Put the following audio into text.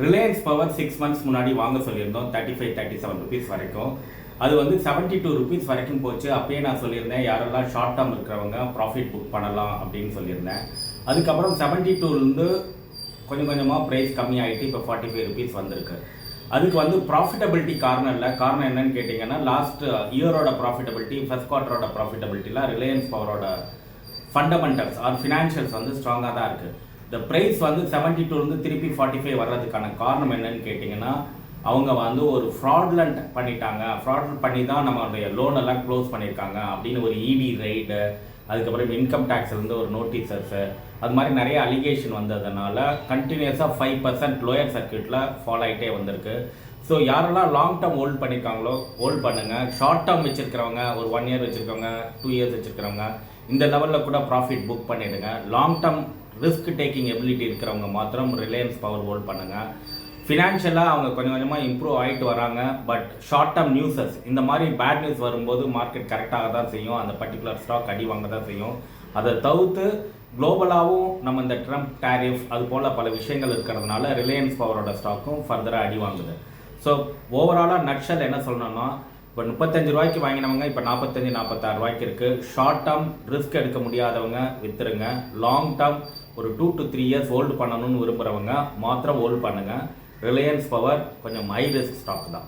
Reliance power 6 months முன்னாடி வாங்க சொல்லியிருந்தோம் 35-37 ருபீஸ் வரைக்கும். அது வந்து 72 ருபீஸ் வரைக்கும் போச்சு. அப்பயே நான் சொல்லியிருந்தேன் யாரெல்லாம் ஷார்ட் டேர்ம் இருக்கிறவங்க ப்ராஃபிட் புக் பண்ணலாம் அப்படின்னு சொல்லியிருந்தேன். அதுக்கப்புறம் 72லேருந்து கொஞ்சம் கொஞ்சமாக ப்ரைஸ் கம்மியாகிட்டு இப்போ 45 ருபீஸ் வந்திருக்கு. அதுக்கு வந்து ப்ராஃபிட்டபிலிட்டி காரணம் இல்லை. காரணம் என்னன்னு கேட்டிங்கன்னா லாஸ்ட் இயரோட ப்ராஃபிட்டபிலிட்டி, ஃபர்ஸ்ட் குவார்ட்டரோட ப்ராஃபிட்டபிலிட்டியில் ரிலையன்ஸ் பவரோட ஃபண்டமெண்டல்ஸ் ஆர் ஃபினான்ஷியல்ஸ் வந்து ஸ்ட்ராங்காக தான் இருக்குது. இந்த ப்ரைஸ் வந்து 72லேருந்து திருப்பி 45 வர்றதுக்கான காரணம் என்னன்னு கேட்டிங்கன்னா அவங்க வந்து ஒரு ஃப்ராட்லண்ட் பண்ணிட்டாங்க. ஃப்ராட் பண்ணி தான் நம்மளுடைய லோன் எல்லாம் க்ளோஸ் பண்ணியிருக்காங்க அப்படின்னு ஒரு இடி ரைடு, அதுக்கப்புறம் இன்கம் டேக்ஸ்லேருந்து ஒரு நோட்டீசஸ், அது மாதிரி நிறைய அலிகேஷன் வந்ததுனால கண்டினியூஸாக 5% லோயர் சர்க்கியூட்டில் ஃபாலோ ஆகிட்டே வந்திருக்கு. ஸோ யாரெல்லாம் லாங் டேர்ம் ஹோல்ட் பண்ணியிருக்காங்களோ ஹோல்ட் பண்ணுங்கள். ஷார்ட் டேர்ம் வச்சுருக்கிறவங்க, ஒரு 1 இயர் வச்சுருக்கவங்க, 2 இயர்ஸ் வச்சுருக்கிறவங்க இந்த லெவலில் கூட ப்ராஃபிட் புக் பண்ணிவிடுங்க. Long term risk taking ability இருக்கிறவங்க மாத்திரம் ரிலையன்ஸ் பவர் ஹோல்ட் பண்ணுங்கள். ஃபினான்ஷியலாக அவங்க கொஞ்சம் கொஞ்சமாக இம்ப்ரூவ் ஆகிட்டு வராங்க. பட் ஷார்ட் டேர்ம் நியூஸஸ், இந்த மாதிரி பேட் நியூஸ் வரும்போது மார்க்கெட் கரெக்டாக தான் செய்யும், அந்த பர்டிகுலர் ஸ்டாக் அடி வாங்க தான் செய்யும். அதை தவிர்த்து குளோபலாகவும் நம்ம இந்த ட்ரம்ப் டேரிஃப் அது போல் பல விஷயங்கள் இருக்கிறதுனால ரிலையன்ஸ் பவரோட ஸ்டாக்கும் ஃபர்தராக அடி வாங்குது. ஸோ ஓவராலாக நட்ஷல் என்ன சொல்லணும்னா, இப்போ 35 ரூபாய்க்கு வாங்கினவங்க இப்போ 45-46 ரூபாய்க்கு இருக்குது. ஷார்ட் டேர்ம் ரிஸ்க் எடுக்க முடியாதவங்க விற்றுருங்க. லாங் டேர்ம் ஒரு 2 to 3 இயர்ஸ் ஹோல்டு பண்ணணும்னு விரும்புகிறவங்க மாத்திரம் ஹோல்ட் பண்ணுங்கள். ரிலையன்ஸ் பவர் கொஞ்சம் ஹை ரிஸ்க் ஸ்டாக் தான்.